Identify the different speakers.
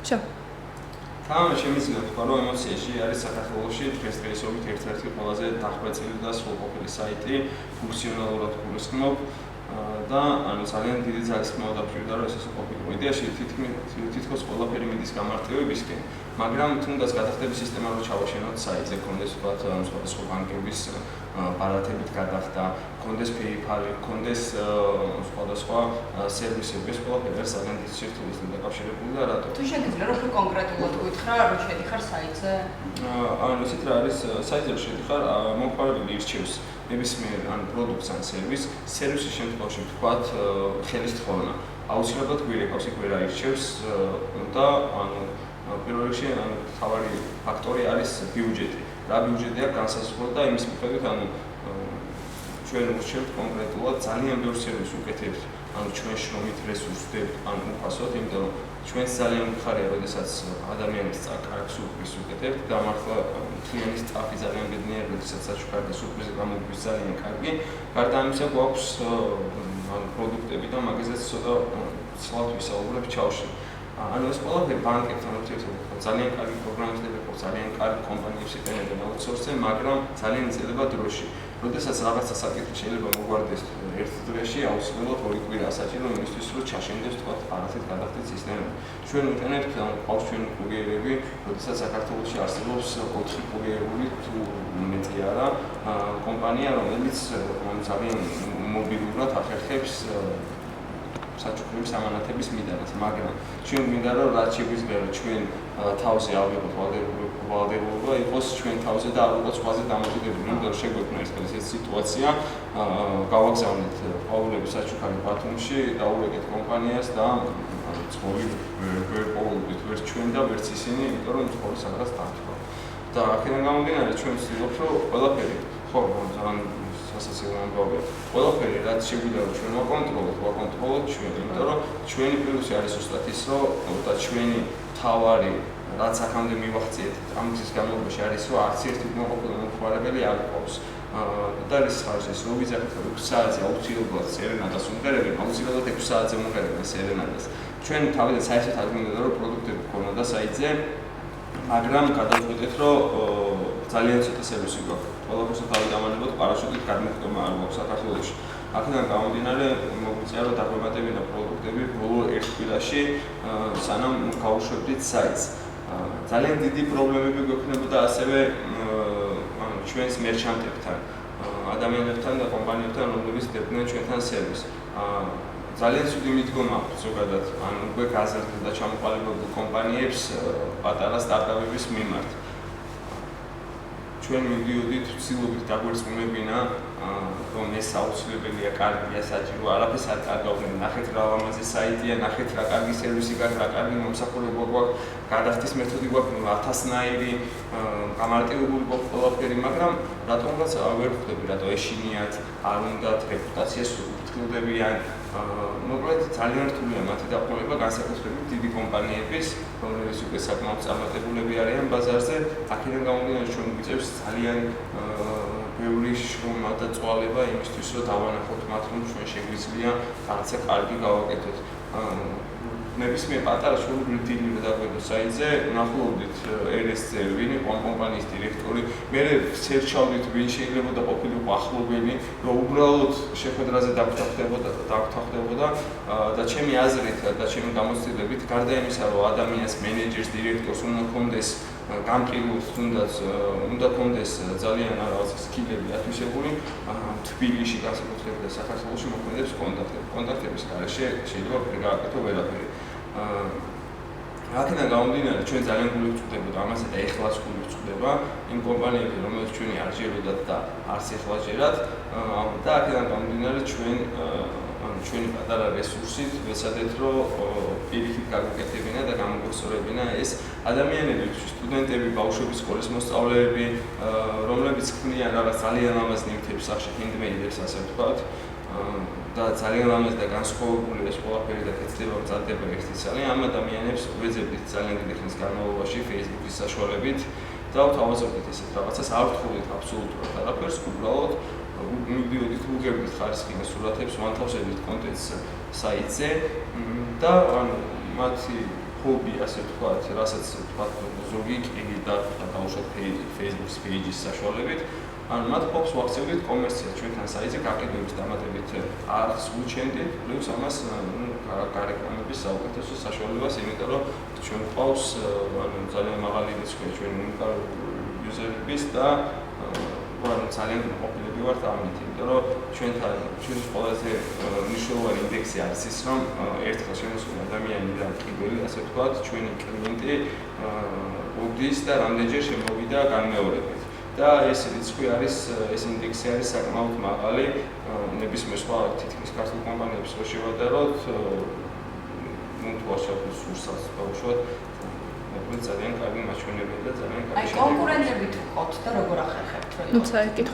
Speaker 1: Всё.
Speaker 2: Თამამად შემიძლია ვთქვა, რომ ემოციაში არის საქართველოში დღესდღეობით ერთ-ერთი ყველაზე დახვეწილი და სრულყოფილი საიტი, ფუნქციონალურად გულისხმობ და ანუ ძალიან დიდი ძალისხმევა დაფიჭირდა, რომ ეს ისე ყოფილიყო. იდეაში თითქოს ყველაფერი მიდის გამარტივებისკენ, მაგრამ თუნდაც გადახდების სისტემა რო ჩავაშენოთ საიტზე, კონდეს ვთქვათ, სხვადასხვა ბანკების ბარათებით გადახდა, კონდეს PayPal, კონდეს სხვადასხვა სერვისები, ეს ყველაფერი არის ძალიან დიდი სირთულესთან დაკავშირებული და რატო?
Speaker 3: თუ შეგიძლია რომ კონკრეტულად გითხრა, რომ შედიხარ საიტზე?
Speaker 2: ანუ ისეთ რა არის, საიტზე რომ შედიხარ, მომხმარებელი ირჩევს ნებისმიერ ან პროდუქტს ან სერვისის შემთხვევაში ვთქვათ, ხელის თხოვნა. აუცილებლად გვირეკავს იქ ვერა ირჩევს და ანუ პირველ რიგში მთავარი ფაქტორი არის ბიუჯეტი. რა ბიუჯეტი აქვს განსაზღვრული და იმის მიხედვით ანუ ჩვენ ვურჩევთ კონკრეტულად ძალიან ბევრ სერვისს ვუკეთებთ, ანუ ჩვენ შრომით რესურსს ვდებთ, ან უფასოდ, იმიტომ რომ ჩვენს ძალიან მიხარია, როდესაც ადამიანის კარგ სურპრიზს ვუკეთებთ, გამართლა მთლიანი სტაფი ძალიან ბედნიერი, როდესაც საჩუქარი და სურპრიზი გამოგვდის ძალიან კარგი. გარდა ამისა გვაქვს ანუ პროდუქტები და მაგაზეც ცოტა ცლად ვისაუბრებ ჩავშლი. ანუ ეს ყველაფერი ბანკებთან ურთიერთობა ძალიან კარგი პროგრამისტები ყავს, ძალიან კარგი კომპანიებს იყენებენ აუთსორსზე, მაგრამ ძალიან იძლევა დროში. როდესაც რაღაცა საკითხი შეიძლება მოგვარდეს ერთ დღეში, აუცილებლად ორი კვირა საჭირო იმისთვის, რომ ჩაშენდეს თქვათ არასდროს გადახდით სისტემა. ჩვენ ვიყენებთ ყავს ჩვენი კურიერები, როდესაც საქართველოში არსებობს 4 კურიერული თუ მეტი არა კომპანია, რომელიც ძალიან მობილურად ახერხებს საჩუქრების ამანათების მიდანას, მაგრამ ჩვენ გვინდა რომ რაც შეგვიძლია რომ ჩვენ თავზე ავიღოთ ვალდებულება იყოს ჩვენ თავზე და არ ვიყოთ სხვაზე დამოკიდებული, იმიტომ რომ შეგვექმნა ეს სიტუაცია, გავაგზავნეთ ყვავილები საჩუქარი ბათუმში, დაურეკეთ კომპანიას და ცხოვრი ვერ პოულობთ ვერ ჩვენ და ვერც ისინი, იმიტომ რომ ცხოვრი სადღაც დათქვა. და აქედან გამომდინარე ჩვენ ვცდილობთ რომ ყველაფერი ხო ძალიან სასაცილო ამბავია. ყველაფერი რაც შეგვიძლია რომ ჩვენ ვაკონტროლოთ ჩვენ, იმიტომ რომ ჩვენი პლუსი არის ზუსტად ის, რომ და ჩვენი თავარი რაც აქამდე მივახციეთ ამის განმავლობაში არის, რომ არც ერთი მოყოლებული მომხმარებელი არ ყავს. და ის ხარჯი ის რომ ვიზახეთ 6 საათზე აუცილებლად სერენადას უმღერებენ, აუცილებლად 6 საათზე უმღერებენ სერენადას. ჩვენ თავიდან საერთოდ არ გვინდა რომ პროდუქტები გქონოდა საიტზე, მაგრამ გადავწყვეტეთ რომ ძალიან ცოტა სერვისი გვაქვს. ყველაფერს თავი დამანებოთ, პარაშუტით გადმოხდომა არ გვაქვს საქართველოში. აქედან გამომდინარე, მოგვიწია რომ დაგვემატებინა პროდუქტები ბოლო ერთ კვირაში, სანამ გავუშვებდით საიტს. ძალიან დიდი პრობლემები გვექნებოდა ასევე ჩვენს მერჩანტებთან, ადამიანებთან და კომპანიებთან, რომლებიც დებდნენ ჩვენთან სერვისს. ძალიან ცუდი მიდგომა აქვს ზოგადად, ან უკვე გაზრდილ და ჩამოყალიბებულ კომპანიებს პატარა სტარტაპების მიმართ. ჩვენ მივდიოდით ვცდილობთ დაგვერწყმებინა, რომ ეს აუცილებელია, კარგია, საჭირო, არაფერს არ კარგავდნენ, ნახეთ რა ლამაზი საიტია, ნახეთ რა კარგი სერვისი გაქვს, რა კარგი მომსახურება გვაქვს, გადახდის მეთოდი გვაქვს, 1000-ნაირი გამარტივებული გვაქვს ყველაფერი, მაგრამ რატომღაც ვერ ვხვდები, რატო ეშინიათ, არ უნდათ რეპუტაციას ვფრთხილდებიან. მოკლედ ძალიან რთულია მათი დაყოლება, განსაკუთრებით დიდი კომპანიების, რომლებიც უკვე საკმაოდ წარმატებულები არიან ბაზარზე. აქედან გამომდინარე ჩვენ გვიწევს ძალიან ბევრი შრომა და წვალება იმისთვის, რომ დავანახოთ მათ, რომ ჩვენ შეგვიძლია რაღაცა კარგი გავაკეთოთ. ნებისმიერ პატარა შრომური დილივე დაგვედო საიტზე, ვნახულობდით RS-ზე, ვინ იყო კომპანიის დირექტორი, მე სერჩავდით ვინ შეიძლება და ყოფილიყო ახლობელი, რომ უბრალოდ შეხვედრაზე დაგვთანხმდებოდა და ჩემი აზრით და ჩემი გამოცდილებით, გარდა იმისა, რომ ადამიანს, მენეჯერს, დირექტორს უნდა ჰქონდეს გამყიდულს უნდა ჰქონდეს ძალიან რაღაც სკილები ათვისებული, თბილისში განსაკუთრებით და საქართველოში მოქმედებს კონტაქტების გარეშე შეიძლება ვერ გააკეთო ვერაფერი. აქედან გამომდინარე, ჩვენ ძალიან გული ვწვდებოდა ამაზე და ეხლაც გული ვწვდება იმ კომპანიებში, რომელიც ჩვენი არ ჯეროდათ და არც ეხლა ჯერათ და აქედან გამომდინარე ჩვენი პატარა რესურსით ვეცადეთ, რომ პირიქით გაგვეკეთებინა და გამოგვესწორებინა ეს ადამიანები, სტუდენტები, ბავშვები, სკოლის მოსწავლეები, რომლებიც ქმნიან რაღაც ძალიან ლამაზ ნივთებს, სახში ჰენდმეიდებს, ასე ვთქვათ, და ძალიან ლამაზ და განსხვავებული ეს ყველაფერი და კეთდება მზადდება ერთი ძალიან ამ ადამიანებს ვეძებდით ძალიან დიდი ხნის განმავლობაში Facebook-ის საშუალებით და ვთავაზობდით ესეთ რაღაცას, არ ვთხოვდით აბსოლუტურად არაფერს, უბრალოდ მივდიოდით უგებდით ხარისხიან სურათებს, ვანთავსებდით კონტენტს საიტზე და ანუ მათი ჰობი, ასე ვთქვათ, რასაც ვთქვათ ზოგი კი დაუშვათ Facebook-ის page-ის საშუალებით, ანუ მათ ჰობს ვახცევდით კომერციას ჩვენთან საიტზე გაყიდვების დამატებით არხს ვუჩენდით, პლუს ამას გარეკანების საუკეთესო საშუალებას, იმიტომ რომ ჩვენ გვყავს ანუ ძალიან მაღალი რიცხვი ჩვენი უნიკალური იუზერების და ანუ ძალიან ყოფილები ვართ ამით, იმიტომ რომ ჩვენთან ჩვენი ყველაზე მნიშვნელოვანი ინდექსი არის ის, რომ ერთხელ შემოსული ადამიანიდან პირველი, ასე ვთქვათ, ჩვენი კლიენტი უბდის და რამდენჯერ შემოვიდა განმეორებით. და ეს რიცხვი არის, ეს ინდექსი არის საკმაოდ მაღალი, ნებისმიერ სხვა თითქმის ქართულ კომპანიებს რო შევადაროთ, თუ ვარშავის სურსას ბავშვად, ძალიან კარგი მაჩვენებელია და ძალიან კარგი.
Speaker 3: აი კონკურენტები თუ ყავთ და როგორ ახერხებთ რომ